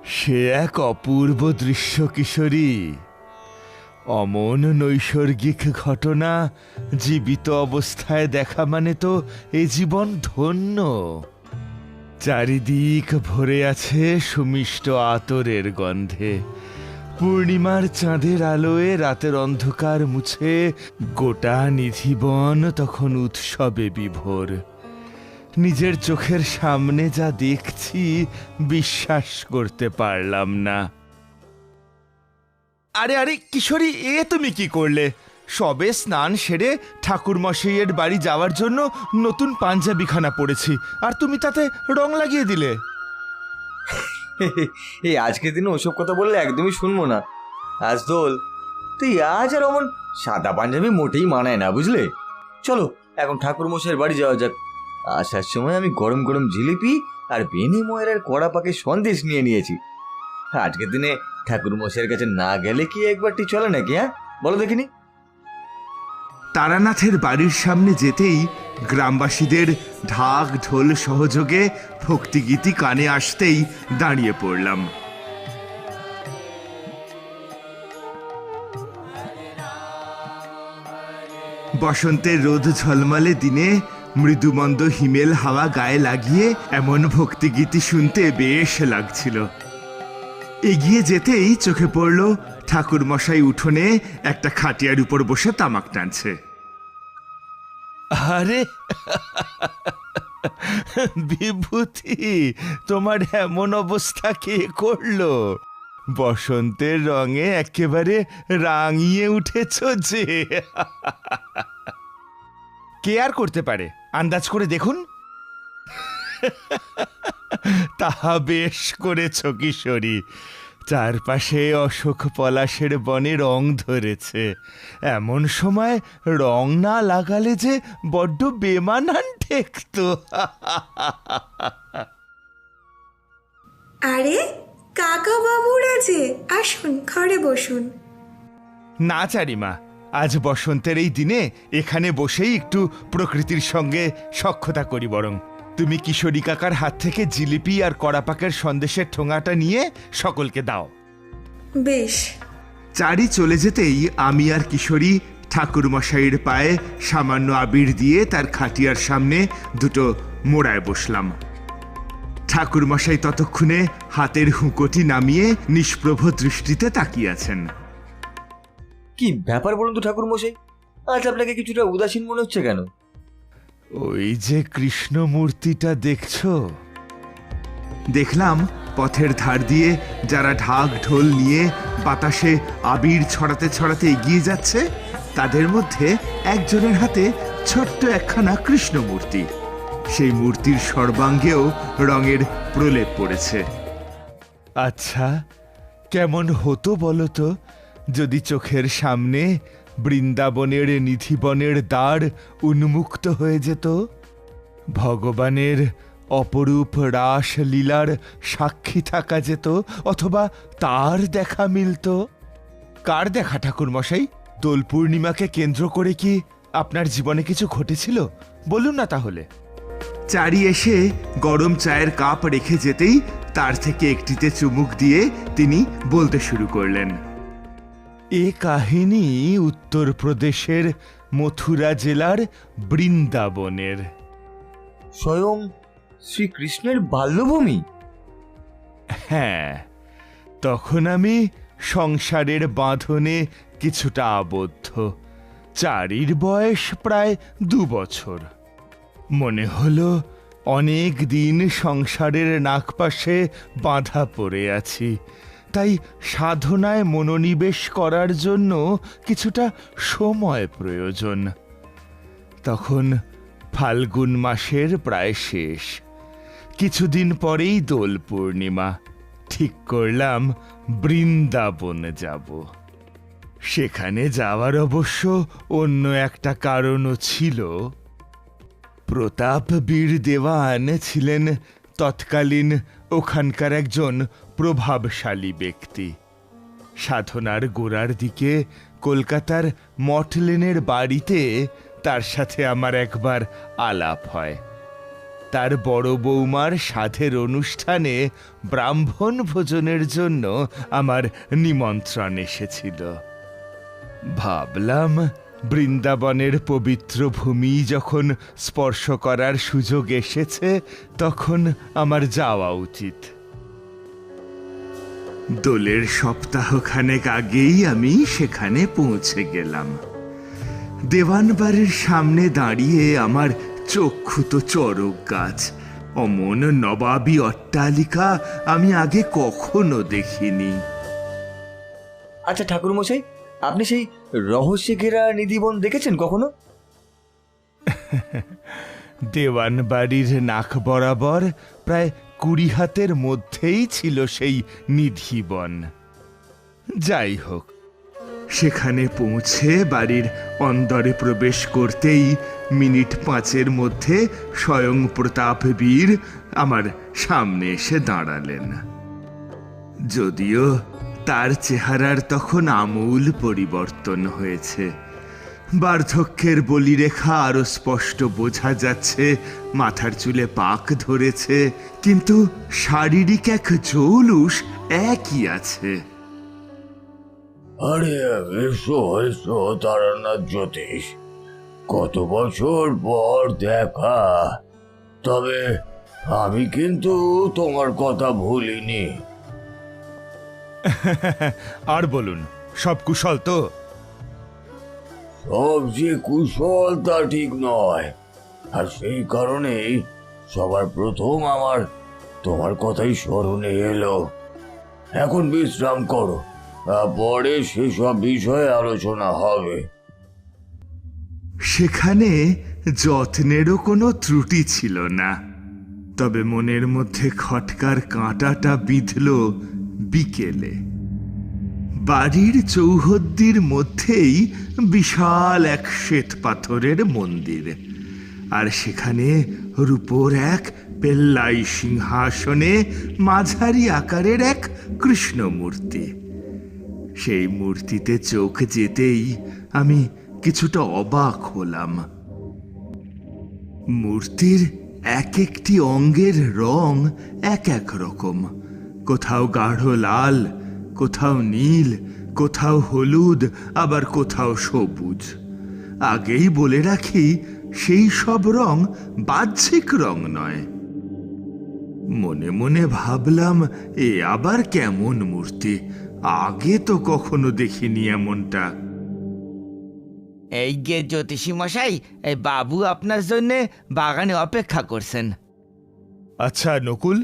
সে এক অপূর্ব দৃশ্য কিশোরী। অমন নৈসর্গিক ঘটনা জীবিত অবস্থায় দেখা মানে তো এ জীবন ধন্য। চারিদিক ভরে আছে সুমিষ্ট আতরের গন্ধে। পূর্ণিমার চাঁদের আলোয় রাতের অন্ধকার মুছে গোটা নিধিবন তখন উৎসবে বিভোর। নিজের চোখের সামনে যা দেখছি বিশ্বাস করতে পারলাম না। আরে আরে কিশোরী, এ তুমি কি করলে? সবে স্নান সেরে ঠাকুরমশাইয়ের বাড়ি যাওয়ার জন্য নতুন পাঞ্জাবিখানা পরেছি, আর তুমি তাতে রং লাগিয়ে দিলে। এই আজকের দিনে ওসব কথা বললে একদমই শুনবো না। আজ দোল, তুই আজ আর অমন সাদা পাঞ্জাবি মোটেই মানায় না, বুঝলে? চলো এখন ঠাকুর মশাইয়ের বাড়ি যাওয়া যাক। আসার সময় আমি গরম গরম জিলিপি আর বেনি ময়রার কড়া পাকে সন্দেশ নিয়ে নিয়েছি। আজকের দিনে ঠাকুর মশাইয়ের কাছে না গেলে কি একবারটি চলে নাকি? হ্যাঁ বলো দেখিনি। তারানাথের বাড়ির সামনে যেতেই গ্রামবাসীদের ঢাক ঢোল সহযোগে ভক্তিগীতি কানে আসতেই দাঁড়িয়ে পড়লাম। বসন্তের রোদ ঝলমলে দিনে মৃদুমন্দ হিমেল হাওয়া গায়ে লাগিয়ে এমন ভক্তিগীতি শুনতে বেশ লাগছিল। এগিয়ে যেতেই চোখে পড়ল ঠাকুর মশাই উঠোনে একটা খাটিয়ার উপর বসে তামাক টানছে। আরে বিভূতি, তোমার এমন অবস্থা কে করলো? বসন্তের রঙে একেবারে রাঙিয়ে উঠেছ যে। কে আর করতে পারে, আন্দাজ করে দেখুন। তাহা বেশ করেছ কিশোরী। চারপাশে অশোক পলাশের বনে রং ধরেছে, এমন সময় রং না লাগালে যে বড্ড বেমানান ঠেকত। আরে কাকা বাবুরা যে, আসুন ঘরে বসুন। না চারিমা, আজ বসন্তের এই দিনে এখানে বসেই একটু প্রকৃতির সঙ্গে সখ্যতা করি। বরং তুমি কিশোরী কাকার হাত থেকে জিলিপি আর কড়াপাকের সন্দেশের ঠোঙাটা নিয়ে সকলকে দাও। বেশ। চারি চলে যেতেই আমি আর কিশোরী ঠাকুর মশাইয়ের পায়ে সামান্য আবির দিয়ে তার খাটিয়ার সামনে দুটো মোড়ায় বসলাম। ঠাকুর মশাই ততক্ষণে হাতের হুঁকোটি নামিয়ে নিষ্প্রভ দৃষ্টিতে তাকিয়ে আছেন। কি ব্যাপার বলুন তো ঠাকুর মশাই, আজ আপনাকে কিছুটা উদাসীন মনে হচ্ছে কেন? ওই যে কৃষ্ণ মূর্তিটা দেখছো? দেখলাম পথের ধার দিয়ে যারা ঢাক ঢোল নিয়ে বাতাসে আবির ছড়াতে ছড়াতে এগিয়ে যাচ্ছে, তাদের মধ্যে একজনের হাতে ছোট্ট একখানা কৃষ্ণ মূর্তি। সেই মূর্তির সর্বাঙ্গেও রঙের প্রলেপ পড়েছে। আচ্ছা, কেমন হতো বলতো যদি চোখের সামনে বৃন্দাবনের নিধিবনের দ্বার উন্মুক্ত হয়ে যেত, ভগবানের অপরূপ রাস লীলার সাক্ষী থাকা যেত, অথবা তার দেখা মিলত। কার দেখা ঠাকুর মশাই? দোল পূর্ণিমাকে কেন্দ্র করে কি আপনার জীবনে কিছু ঘটেছিল? বলুন না তাহলে। চারি এসে গরম চায়ের কাপ রেখে যেতেই তার থেকে একটিতে চুমুক দিয়ে তিনি বলতে শুরু করলেন। এ কাহিনী উত্তরপ্রদেশের মথুরা জেলার বৃন্দাবনের। স্বয়ং শ্রীকৃষ্ণের বাল্যভূমি? হ্যাঁ, তখন আমি সংসারের বাঁধনে কিছুটা আবদ্ধ। চারির বয়স প্রায় 2 বছর। মনে হলো অনেক দিন সংসারের নাগপাশে বাঁধা পড়ে আছি, তাই সাধনায় মনোনিবেশ করার জন্য কিছুটা সময় প্রয়োজন। তখন ফাল্গুন মাসের প্রায় শেষ। কিছুদিন পরেই দোল পূর্ণিমা। ঠিক করলাম বৃন্দাবন যাব। সেখানে যাওয়ার অবশ্য অন্য একটা কারণও ছিল। প্রতাপ বীর দেওয়ান ছিলেন তৎকালীন ওখানকার একজন প্রভাবশালী ব্যক্তি। সাধনার গোড়ার দিকে কলকাতার মঠলেনের বাড়িতে তার সাথে আমার একবার আলাপ হয়। তার বড় বৌমার সাধের অনুষ্ঠানে ব্রাহ্মণ ভোজনের জন্য আমার নিমন্ত্রণ এসেছিল। ভাবলাম বৃন্দাবনের পবিত্র ভূমি যখন স্পর্শ করার সুযোগ এসেছে, তখন আমার যাওয়া উচিত। দোলের সপ্তাহখানেক আগেই আমি সেখানে পৌঁছে গেলাম। দেওয়ানবাড়ির সামনে দাঁড়িয়ে আমার চক্ষু তো চড়ক গাছ। অমন নবাবী অট্টালিকা আমি আগে কখনো দেখিনি। আচ্ছা ঠাকুরমশাই, আপনি সেই রহস্যে ঘেরা নিধিবন দেখেছেন কখনো? দেওয়ানবাড়ির নাক বরাবর প্রায় 20 হাতের মধ্যেই ছিল সেই নিধিবন। যাই হোক, সেখানে পৌঁছে বাড়ির অন্দরে প্রবেশ করতেই মিনিট 5-এর মধ্যে স্বয়ং প্রতাপবীর আমার সামনে এসে দাঁড়ালেন। যদিও তার চেহারার তখন আমূল পরিবর্তন হয়েছে। বার্ধক্যের বলিরেখা আরো স্পষ্ট বোঝা যাচ্ছে, মাথার চুলে পাক ধরেছে, কিন্তু শারীরিক এক জৌলুস একই আছে। আরে এসো এসো তারানাথ জ্যোতিষ, কত বছর পর দেখা। তবে আমি কিন্তু তোমার কথা ভুলিনি। আর বলুন, সব কুশল তো? সব যে কুশল তা ঠিক নয়, আর সেই কারণেই সবার প্রথম আমার তোমার কথাই স্মরণে এলো। এখন বিশ্রাম করো, পরে সেসব বিষয়ে আলোচনা হবে। সেখানে যত্নেরও কোনো ত্রুটি ছিল না। তবে মনের মধ্যে খটকার কাঁটাটা বিঁধল বিকেলে। বাড়ির চৌহদ্দির মধ্যেই বিশাল এক শ্বেত পাথরের মন্দির, আর সেখানে রূপোর এক পেল্লাই সিংহাসনে মাঝারি আকারের এক কৃষ্ণ মূর্তি। সেই মূর্তিতে চোখ যেতেই আমি কিছুটা অবাক হলাম। মূর্তির এক একটি অঙ্গের রং এক এক রকম, কোথাও গাঢ় লাল, কোথাও নীল, কোথাও হলুদ, আবার কোথাও সবুজ। আগেই বলে রাখি, সেই সব রং বাহ্যিক রং নয়। মনে মনে ভাবলাম, এ আবার কেমন মূর্তি, আগে তো কখনো দেখিনি এমনটা। এই গে জ্যোতিষী মশাই, এই বাবু আপনার জন্যে বাগানে অপেক্ষা করছেন। আচ্ছা নকুল,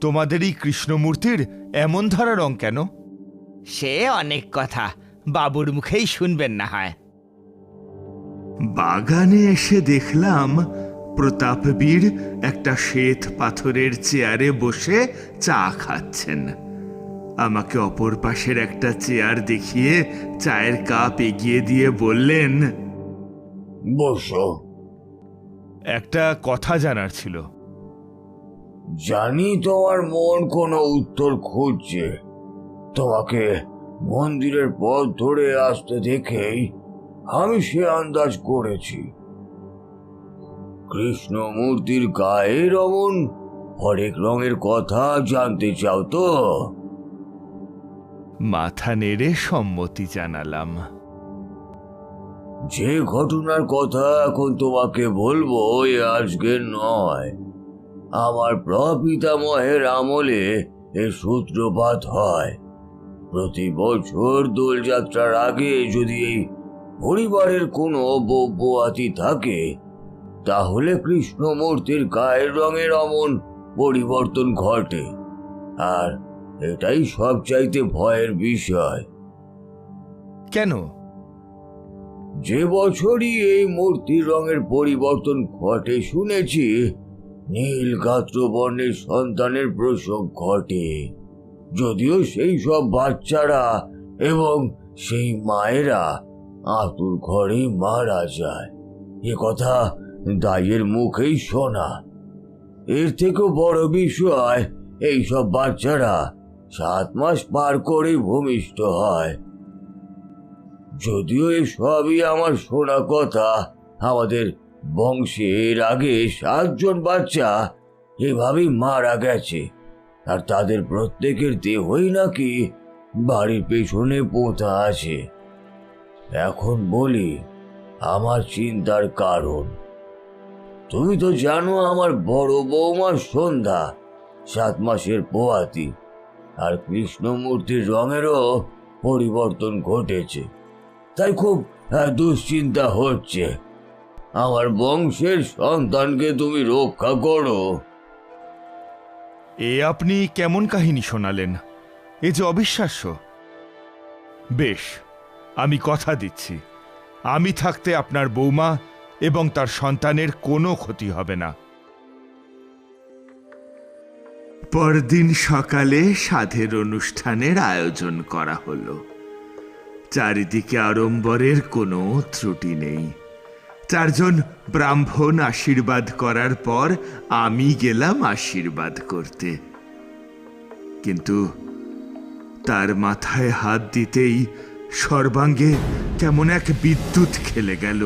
তোমাদের এই কৃষ্ণমূর্তির এমন ধরা রং কেন? সে অনেক কথা, বাবুর মুখেই শুনবেন না হয়। বাগানে এসে দেখলাম প্রতাপবীর একটা শ্বেত পাথরের চেয়ারে বসে চা খাচ্ছেন। আমাকে অপর পাশের একটা চেয়ার দেখিয়ে চায়ের কাপ এগিয়ে দিয়ে বললেন, বসো। একটা কথা জানার ছিল। জানি তোমার মন কোনো উত্তর খুঁজছে। তোমাকে মন্দিরের পথ ধরে আসতে দেখেই আমি সে আন্দাজ করেছি। কৃষ্ণ মূর্তির গায়ের অমন হরেক রঙের কথা জানতে চাও তো? মাথা নেড়ে সম্মতি জানালাম। যে ঘটনার কথা এখন তোমাকে বলবো এ আজকের নয়। আমার প্রপিতামহের আমলে এর সূত্রপাত হয়। প্রতি বছর দোলযাত্রার আগে যদি এই পরিবারের কোনো বৌবুয়াতি থাকে, তাহলে কৃষ্ণমূর্তির গায়ের রঙের অমন পরিবর্তন ঘটে। আর এটাই সবচাইতে ভয়ের বিষয়। কেন? যে বছরই এই মূর্তির রঙের পরিবর্তন ঘটে শুনেছি নীল গাত্রবর্ণের সন্তানের প্রসব ঘটে। যদিও সেই সব বাচ্চারা এবং সেই মায়েরা আতুর ঘরেই মারা যায়, এ কথা দাইয়ের মুখেই শোনা। এর থেকেও বড় বিষয়, এই সব বাচ্চারা 7 মাস পার করেই ভূমিষ্ঠ হয়। যদিও এই সবই আমার শোনা কথা, আমাদের বংশে এর আগে 7 জন বাচ্চা এভাবেই মারা গেছে, আর তাদের প্রত্যেকের দেহই নাকি বাড়ির পেছনে পোতা আছে। এখন বলি আমার চিন্তার কারণ। তুমি তো জানো আমার বড় বৌমা সন্ধ্যা 7 মাসের পোয়াতি, আর কৃষ্ণমূর্তির রঙেরও পরিবর্তন ঘটেছে। তাই খুব দুশ্চিন্তা হচ্ছে। আমার বংশের সন্তানকে তুমি রক্ষা করো। এ আপনি কেমন কাহিনী শোনালেন? এ যে অবিশ্বাস্য। বেশ, আমি কথা দিচ্ছি, আমি থাকতে আপনার বৌমা এবং তার সন্তানের কোনো ক্ষতি হবে না। পরদিন সকালে সাধের অনুষ্ঠানের আয়োজন করা হলো। চারিদিকে আড়ম্বরের কোনো ত্রুটি নেই। 4 জন ব্রাহ্মণ আশীর্বাদ করার পর আমি গেলাম আশীর্বাদ করতে। কিন্তু তার মাথায় হাত দিতেই সর্বাঙ্গে কেমন এক বিদ্যুৎ খেলে গেল।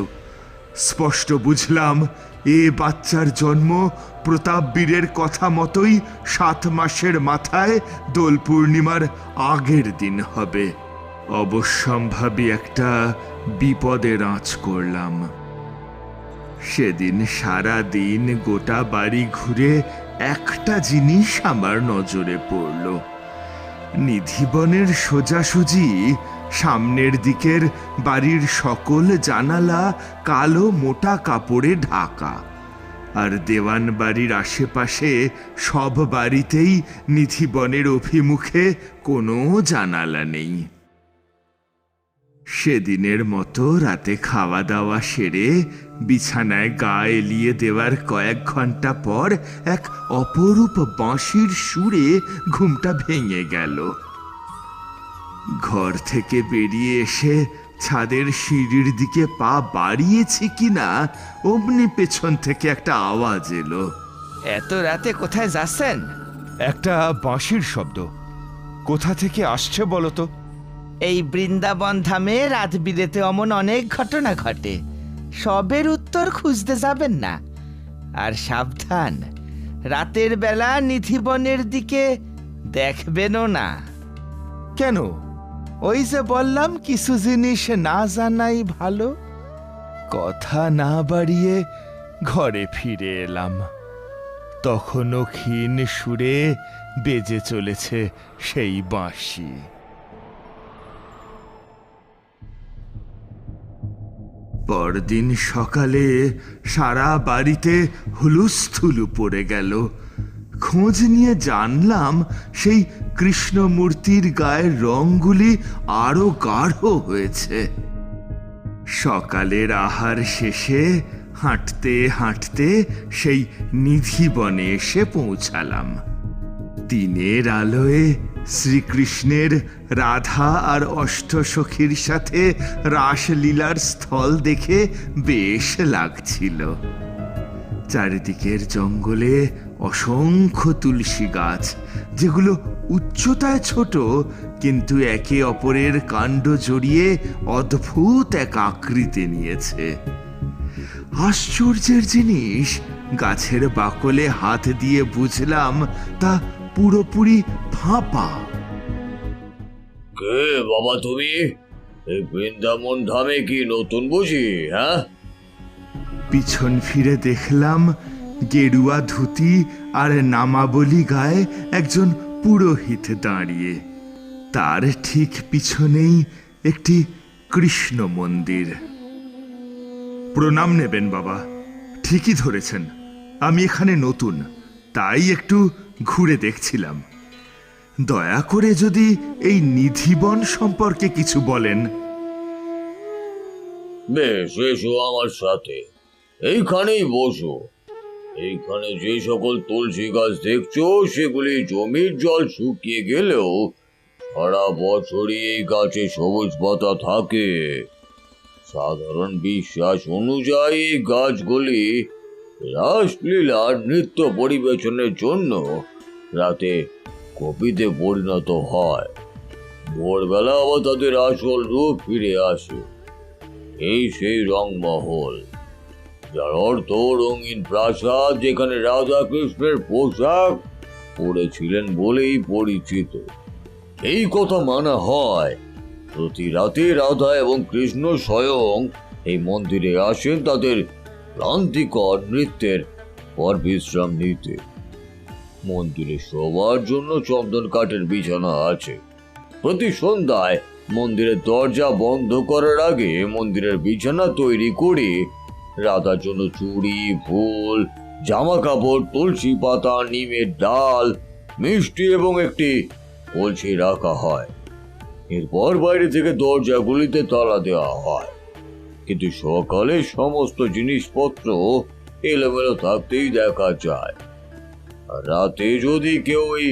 স্পষ্ট বুঝলাম এ বাচ্চার জন্ম প্রতাপবীরের কথা মতোই 7 মাসের মাথায় দোল পূর্ণিমার আগের দিন হবে। অবশ্যম্ভাবী একটা বিপদের আঁচ করলাম। সেদিন সারা দিন গোটা বাড়ি ঘুরে একটা জিনিস আমার নজরে পড়ল। নিধিবনের সোজাসুজি সামনের দিকের বাড়ির সকল জানালা কালো মোটা কাপড়ে ঢাকা, আর দেওয়ান বাড়ির আশেপাশে সব বাড়িতেই নিধিবনের অভিমুখে কোনো জানালা নেই। সেদিনের মতো রাতে খাওয়া দাওয়া সেরে বিছানায় গা এলিয়ে দেওয়ার কয়েক ঘন্টা পর এক অপরূপ বাঁশির সুরে ঘুমটা ভেঙে গেল। ঘর থেকে বেরিয়ে এসে ছাদের সিঁড়ির দিকে পা বাড়িয়েছি কিনা অমনি পেছন থেকে একটা আওয়াজ এলো। এত রাতে কোথায় যাচ্ছেন? একটা বাঁশির শব্দ। কোথা থেকে আসছে বলো তো? এই বৃন্দাবন ধামে রাত বিরেতে অমন অনেক ঘটনা ঘটে, সবের উত্তর খুঁজতে যাবেন না। আর সাবধান, রাতের বেলা নিধিবনের দিকে দেখবেনও না। কেন? ওই যে বললাম, কিছু জিনিস না জানাই ভালো। কথা না বাড়িয়ে ঘরে ফিরে এলাম। তখনও ক্ষীণ সুরে বেজে চলেছে সেই বাঁশি। পরদিন সকালে সারা বাড়িতে হুলুস্থুলু পড়ে গেল। খোঁজ নিয়ে জানলাম সেই কৃষ্ণমূর্তির গায়ের রঙগুলি আরো গাঢ় হয়েছে। সকালের আহার শেষে হাঁটতে হাঁটতে সেই নিধিবনে এসে পৌঁছালাম। দিনের আলোয় শ্রীকৃষ্ণের রাধা আর অষ্টসখীর সাথে রাসলীলার স্থল দেখে বেশ লাগছিল। চারিদিকের জঙ্গলে অসংখ্য তুলসী গাছ, যেগুলো উচ্চতায় ছোট কিন্তু একে অপরের কাণ্ড জড়িয়ে অদ্ভুত এক আকৃতি নিয়েছে। আশ্চর্যের জিনিস, গাছের বাকলে হাত দিয়ে বুঝলাম তা পুরোপুরি ফাঁপা। কে বাবা তুমি? এই বৃন্দাবন ধামে কি নতুন বুঝি? হ্যাঁ? পিছন ফিরে দেখলাম গেরুয়া ধুতি আর নামাবলি গায়ে একজন পুরোহিত দাঁড়িয়ে। তার ঠিক পিছনেই একটি কৃষ্ণ মন্দির। প্রণাম নেবেন বাবা। ঠিকই ধরেছেন, আমি এখানে নতুন, তাই একটু ঘুরে দেখছিলাম। দয়া করে যদি এই নিধিবন সম্পর্কে কিছু বলেন। বেশ, এসো আমার সাথে, এইখানেই বসো। এইখানে যে সকল তুলসী গাছ দেখছো সেগুলি জমির জল শুকিয়ে গেলেও সারা বছরই এই গাছে সবুজ পাতা থাকে। সাধারণ বিশ্বাস অনুযায়ী এই গাছগুলি রাসলীলার নৃত্য পরিবেশনের জন্য রাতে কপিতে পরিণত হয়, ভোরবেলা আবার তাদের আসল রূপ ফিরে আসে। এই সেই রংমহল। যার অর্থ রঙিন প্রাসাদ, যেখানে রাধা কৃষ্ণের পোশাক পরেছিলেন বলেই পরিচিত। এই কথা মানা হয়, প্রতি রাতে রাধা এবং কৃষ্ণ স্বয়ং এই মন্দিরে আসেন তাদের ক্লান্তিকর নৃত্যের পর বিশ্রাম নিতে। মন্দিরে শোবার জন্য চন্দন কাঠের বিছানা আছে। প্রতি সন্ধ্যায় মন্দিরের দরজা বন্ধ করার আগে মন্দিরের বিছানা তৈরি করে রাধার জন্য চুড়ি, ফুল, জামা কাপড়, তুলসী পাতা, নিমের ডাল, মিষ্টি এবং একটি কলসি রাখা হয়। এরপর বাইরে থেকে দরজাগুলিতে তালা দেওয়া হয়, কিন্তু সকালে সমস্ত জিনিসপত্র এলোমেলো থাকতেই দেখা যায়। আর রাতে যদি কেউ এই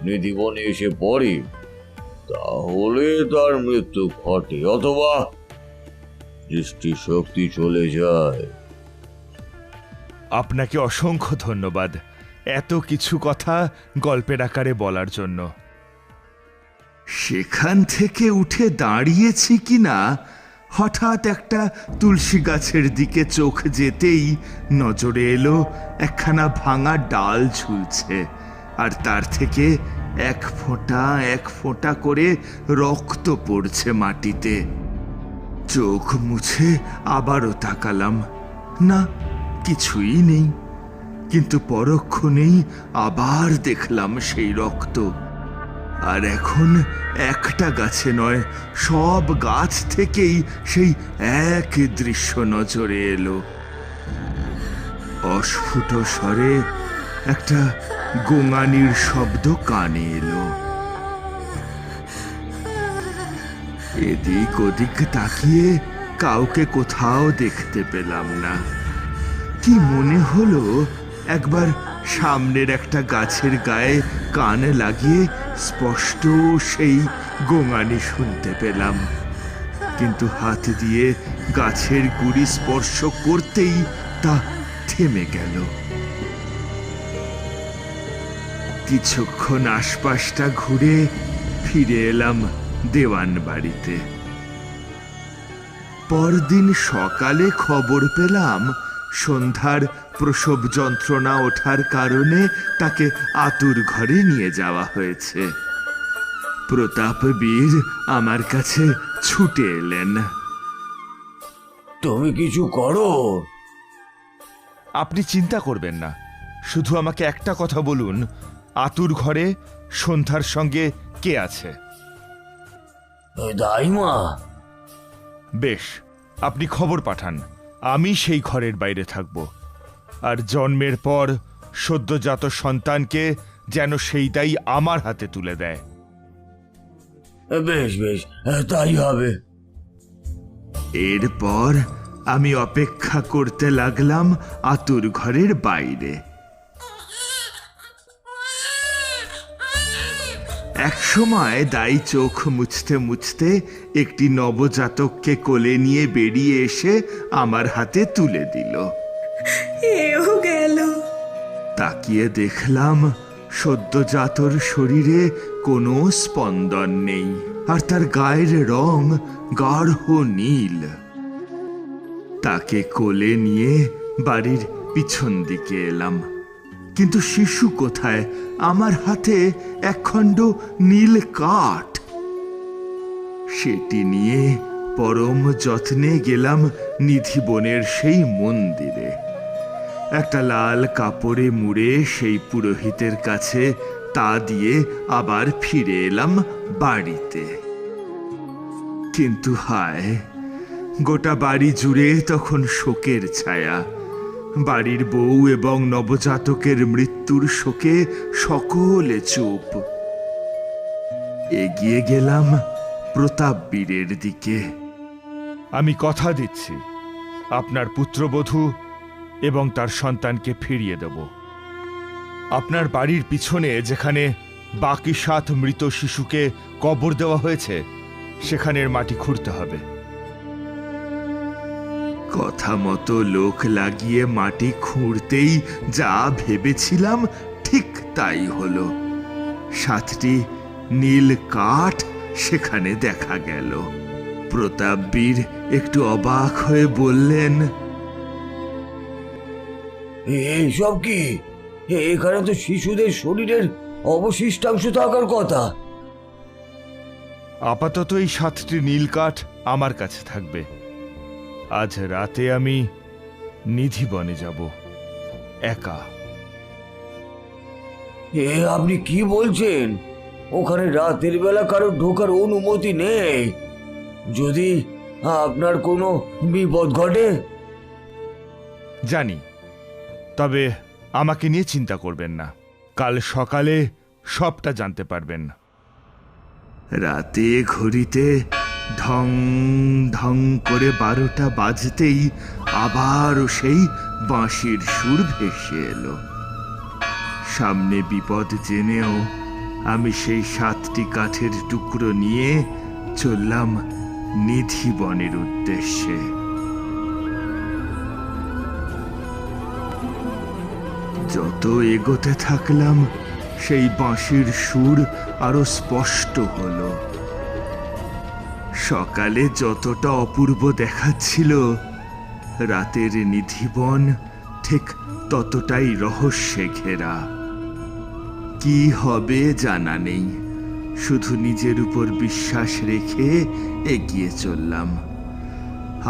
নিধিবনে এসে পড়ে, তাহলে তার মৃত্যু ঘটে অথবা দৃষ্টিশক্তি চলে যায়। আপনাকে অসংখ্য ধন্যবাদ এত কিছু কথা গল্পের আকারে বলার জন্য। সেখান থেকে উঠে দাঁড়িয়েছি কিনা হঠাৎ একটা তুলসী গাছের দিকে চোখ যেতেই নজরে এলো একখানা ভাঙা ডাল ঝুলছে, আর তার থেকে এক ফোঁটা করে রক্ত পড়ছে মাটিতে। চোখ মুছে আবারও তাকালাম, না কিছুই নেই। কিন্তু পরক্ষণেই আবার দেখলাম সেই রক্ত। আর এখন একটা গাছে নয়, সব গাছ থেকেই সেই এক দৃশ্য নজরে এলো। অস্ফুট স্বরে একটা গোঙানির শব্দ কানে এলো। এদিক ওদিক তাকিয়ে কাউকে কোথাও দেখতে পেলাম না। কি মনে হলো একবার সামনের একটা গাছের গায়ে কান লাগিয়ে স্পষ্ট সেই গোঙানি শুনতে পেলাম, কিন্তু হাত দিয়ে গাছের গুড়ি স্পর্শ করতেই তা থেমে গেল। কিছুক্ষণ আশপাশটা ঘুরে ফিরে এলাম দেওয়ান বাড়িতে। পরদিন সকালে খবর পেলাম সন্ধ্যার প্রসব যন্ত্রণা ওঠার কারণে তাকে আতুর ঘরে নিয়ে যাওয়া হয়েছে। প্রতাপ বীর আমার কাছে ছুটে এলেন। তুমি কিছু করো। আপনি চিন্তা করবেন না, শুধু আমাকে একটা কথা বলুন, আতুর ঘরে সন্ধ্যার সঙ্গে কে আছে? দাইমা। বেশ, আপনি খবর পাঠান, আমি সেই ঘরের বাইরে থাকব। আর জন্মের পর সদ্যজাত সন্তানকে যেন সেই দাই আমার হাতে তুলে দেয়। বেশ বেশ, তাই হবে। এরপর আমি অপেক্ষা করতে লাগলাম আতুর ঘরের বাইরে। একসময় দাই চোখ মুছতে মুছতে একটি নবজাতককে কোলে নিয়ে বেরিয়ে এসে আমার হাতে তুলে দিল। এও গেল। তাকিয়ে দেখলাম সদ্যজাতর শরীরে কোনো স্পন্দন নেই, আর তার গায়ের রং গাঢ় নীল। তাকে কোলে নিয়ে বাড়ির পিছন দিকে এলাম, কিন্তু শিশু কোথায়? আমার হাতে একখণ্ড নীল কাঠ। সেটি নিয়ে পরম যত্নে গেলাম নিধিবনের সেই মন্দিরে। একটা লাল কাপড়ে মুড়ে সেই পুরোহিতের কাছে তা দিয়ে আবার ফিরে এলাম বাড়িতে। কিন্তু হায়, গোটা বাড়ি জুড়ে তখন শোকের ছায়া। বাড়ির বউ এবং নবজাতকের মৃত্যুর শোকে সকলে চুপ। এগিয়ে গেলাম প্রতাপ বীরের দিকে। আমি কথা দিচ্ছি, আপনার পুত্রবধূ এবং তার সন্তানকে ফিরিয়ে দেব। আপনার বাড়ির পিছনে যেখানে বাকি 7 মৃত শিশুকে কবর দেওয়া হয়েছে, সেখানের মাটি খুঁড়তে হবে। কথা মতো লোক লাগিয়ে মাটি খুঁড়তেই যা ভেবেছিলাম ঠিক তাই হলো। 7টি নীল কাঠ সেখানে দেখা গেল। প্রতাপ বীর একটু অবাক হয়ে বললেন, এইসব কি? এখানে তো শিশুদের শরীরের অবশিষ্টাংশ থাকার কথা। আপাতত এই 7টি নীল কাঠ আমার কাছে থাকবে। আজ রাতে আমি নিধিবনে যাব, একা। আপনি কি বলছেন? ওখানে রাতের বেলা কারো ঢোকার অনুমতি নেই। যদি আপনার কোনো বিপদ ঘটে? জানি, তবে আমাকে নিয়ে চিন্তা করবেন না। কাল সকালে সবটা জানতে পারবেন। রাতে ঘড়িতে ঢং ঢং করে 12টা বাজতেই আবারও সেই বাঁশির সুর ভেসে এলো। সামনে বিপদ জেনেও আমি সেই 7টি কাঠের টুকরো নিয়ে চললাম নিধিবনের উদ্দেশ্যে। যত এগোতে থাকলাম সেই বাঁশির সুর আরো স্পষ্ট হলো। সকালে যতটা অপূর্ব দেখাচ্ছিল, রাতের নিধিবন ঠিক ততটাই রহস্যে ঘেরা। কি হবে জানা নেই, শুধু নিজের উপর বিশ্বাস রেখে এগিয়ে চললাম।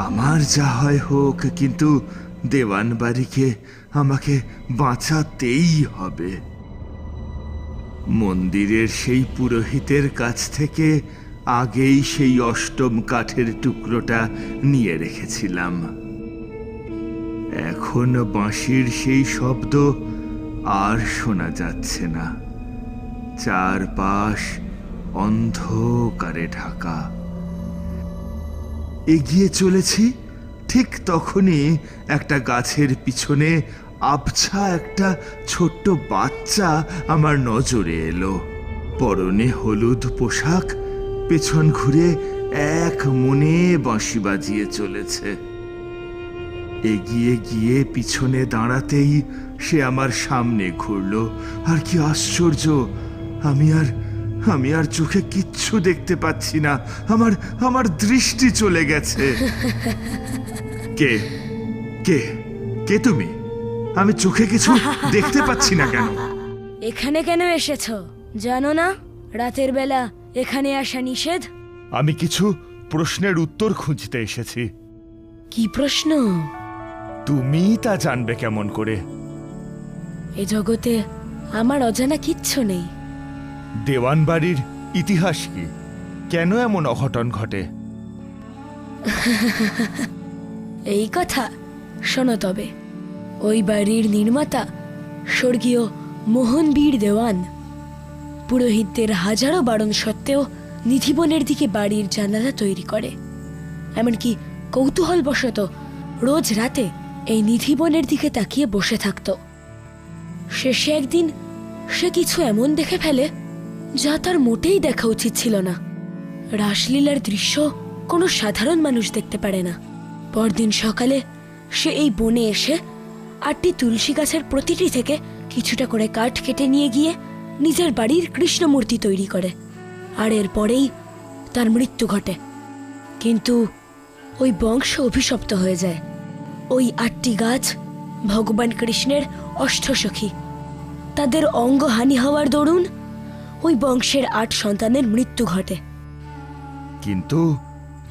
আমার যা হয় হোক, কিন্তু দেওয়ানবাড়িকে আমাকে বাঁচাতেই হবে। মন্দিরের সেই পুরোহিতের কাছ থেকে আগেই সেই 8ম কাঠের টুকরোটা নিয়ে রেখেছিলাম। এখন বাঁশির সেই শব্দ আর শোনা যাচ্ছে না। চারপাশ অন্ধকারে ঢাকা। এগিয়ে চলেছি, ঠিক তখনই একটা গাছের পিছনে আবছা একটা ছোট্ট বাচ্চা আমার নজরে এলো। পরনে হলুদ পোশাক, পেছন ঘুরে এক মনে বাঁশি বাজিয়ে চলেছে। এগিয়ে গিয়ে পিছনে দাঁড়াতেই সে আমার সামনে ঘুরলো। আর কি আশ্চর্য, আমি আর চোখে কিচ্ছু দেখতে পাচ্ছি না। আমার দৃষ্টি চলে গেছে। কে কে কে তুমি? আমি চোখে কিছু দেখতে পাচ্ছি না কেন? এখানে কেন এসেছো জানো না? রাতের বেলা এখানে আসা নিষেধ। আমি কিছু প্রশ্নের উত্তর খুঁজতে এসেছি। কি প্রশ্ন? তুমি তা জানবে কেমন করে? এ জগতে আমার অজানা কিচ্ছু নেই। দেওয়ানবাড়ির ইতিহাস কি? কেন এমন অঘটন ঘটে? এই কথা শোনো তবে। ওই বাড়ির নির্মাতা স্বর্গীয় মোহনবীর দেওয়ান পুরোহিতদের হাজারো বারণ সত্ত্বেও নিধিবনের দিকে বাড়ির জানালা তৈরি করে। এমনকি কৌতূহলবশত রোজ রাতে এই নিধিবনের দিকে তাকিয়ে বসে থাকত। শেষে একদিন সে কিছু এমন দেখে ফেলে যা তার মোটেই দেখা উচিত ছিল না। রাসলীলার দৃশ্য কোনো সাধারণ মানুষ দেখতে পারে না। পরদিন সকালে সে এই বনে এসে 8টি তুলসী গাছের প্রতিটি থেকে কিছুটা করে কাঠ কেটে নিয়ে গিয়ে নিজের বাড়ির কৃষ্ণমূর্তি তৈরি করে। আর এরপরেই তার মৃত্যু ঘটে। কিন্তু ওই বংশ অভিশপ্ত হয়ে যায়। ওই 8টি গাছ ভগবান কৃষ্ণের অষ্টসখী। তাদের অঙ্গহানি হওয়ার দরুন ওই বংশের 8 সন্তানের মৃত্যু ঘটে। কিন্তু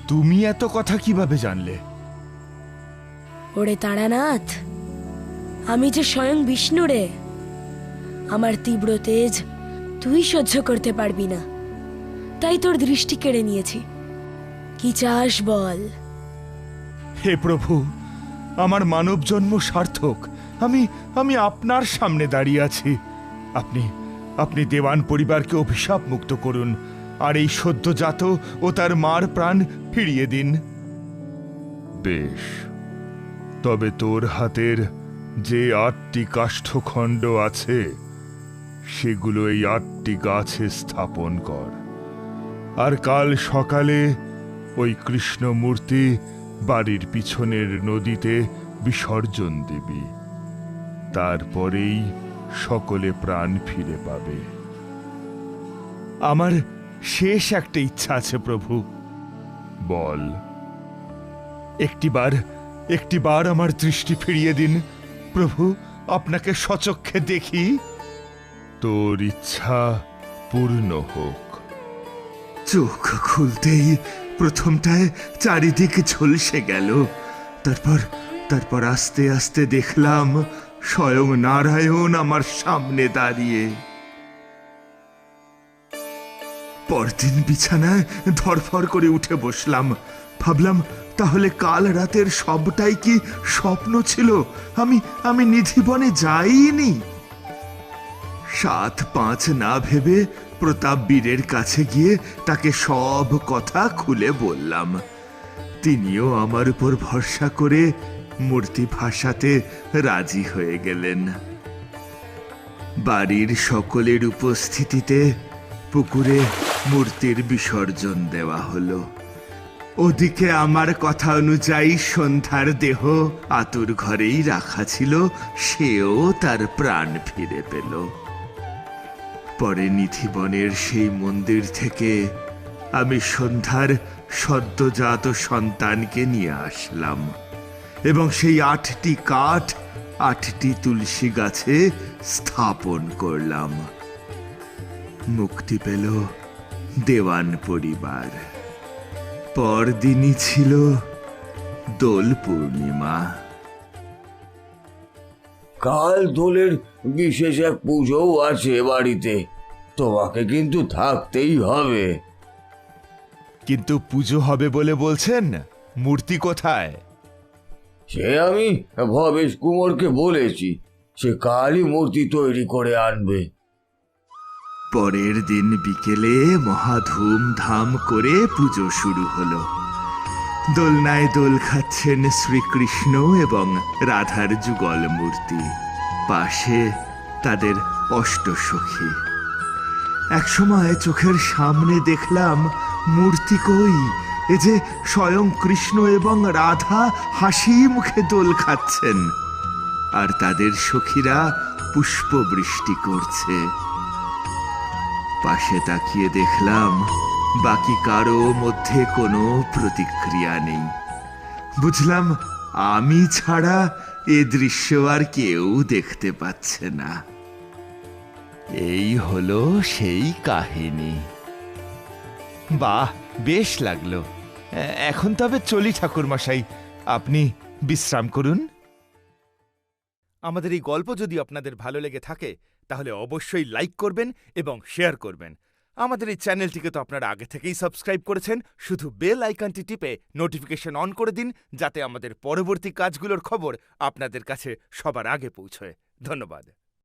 তুমি এত কথা কিভাবে জানলে? ওরে তারানাথ, আমি যে স্বয়ং বিষ্ণু রে। আমার তীব্র তেজ তুই সহ্য করতে পারবি না, তাই তোর দৃষ্টি কেড়ে নিয়েছি। কি চাস বল? হে প্রভু, আমার মানব জন্ম সার্থক। আমি আপনার সামনে দাঁড়িয়ে আছি। আপনি দেওয়ান পরিবারকে অভিশাপ মুক্ত করুন, আর এই সদ্যজাত ও তার মার প্রাণ ফিরিয়ে দিন। বেশ, তবে তোর হাতের যে 8টি কাষ্ঠখণ্ড আছে সেগুলো এই 8টি গাছে স্থাপন কর, আর কাল সকালে ওই কৃষ্ণ মূর্তি বাড়ির পিছনের নদীতে বিসর্জন দিবি। তারপরেই সকলে প্রাণ ফিরে পাবে। আমার শেষ একটা ইচ্ছা আছে প্রভু। বল। একটিবার আমার দৃষ্টি ফিরিয়ে দিন প্রভু, আপনাকে সচক্ষে দেখি। তোর ইচ্ছা পূর্ণ হোক। চোখ খুলতেই প্রথমটায় চারিদিক ঝলসে গেল। তারপর আস্তে আস্তে দেখলাম স্বয়ং নারায়ণ আমার সামনে দাঁড়িয়ে। পরদিন বিছানায় ধরফর করে উঠে বসলাম। ভাবলাম, তাহলে কাল রাতের সবটাই কি স্বপ্ন ছিল? আমি নিধিবনে যাইনি। 7-5 না ভেবে প্রতাপ বীরের কাছে গিয়ে তাকে সব কথা খুলে বললাম। তিনিও আমার উপর ভরসা করে মূর্তি ভাসাতে রাজি হয়ে গেলেন। বাড়ির সকলের উপস্থিতিতে পুকুরে মূর্তির বিসর্জন দেওয়া হলো। ওদিকে আমার কথা অনুযায়ী সন্ধ্যার দেহ আতুর ঘরেই রাখা ছিল, সেও তার প্রাণ ফিরে পেল। পরে নিধিবনের সেই মন্দির থেকে আমি সন্ধ্যার সদ্যজাত সন্তানকে নিয়ে আসলাম এবং সেই 8টি কাঠ 8টি তুলসী গাছে স্থাপন করলাম। মুক্তি পেল দেওয়ান পরিবার। পরদিনই ছিল দোল পূর্ণিমা। কাল দোলের বিশেষ এক পুজোও আছে বাড়িতে, তোমাকে কিন্তু থাকতেই হবে। কিন্তু পুজো হবে বলে বলছেন, মূর্তি কোথায়? সে আমি ভবেশ কুমারকে বলেছি, সে কালই মূর্তি তৈরি করে আনবে। পরের দিন বিকেলে মহা ধুমধাম করে পুজো শুরু হলো। দোলনায় দোল খাচ্ছেন শ্রীকৃষ্ণ এবং রাধার যুগল মূর্তি, পাশে তাদের অষ্টসখী। একসময় চোখের সামনে দেখলাম মূর্তি কই, এ যে স্বয়ং কৃষ্ণ এবং রাধা হাসি মুখে দোল খাচ্ছেন, আর তাদের সখীরা পুষ্পবৃষ্টি করছে। পাশে তাকিয়ে দেখলাম বাকি কারো মধ্যে কোনো প্রতিক্রিয়া নেই। বুঝলাম আমি ছাড়া এ দৃশ্য আর কেউ দেখতে পাচ্ছে না। এই হলো সেই কাহিনী। বাহ, বেশ লাগলো। এখন তবে চলি ঠাকুরমশাই, আপনি বিশ্রাম করুন। আমাদের এই গল্প যদি আপনাদের ভালো লেগে থাকে তাহলে অবশ্যই লাইক করবেন এবং শেয়ার করবেন। আমাদের এই চ্যানেলটিকে তো আপনারা আগে থেকেই সাবস্ক্রাইব করেছেন, শুধু বেল আইকনটি টিপে নোটিফিকেশন অন করে দিন, যাতে আমাদের পরবর্তী কাজগুলোর খবর আপনাদের কাছে সবার আগে পৌঁছয়। ধন্যবাদ।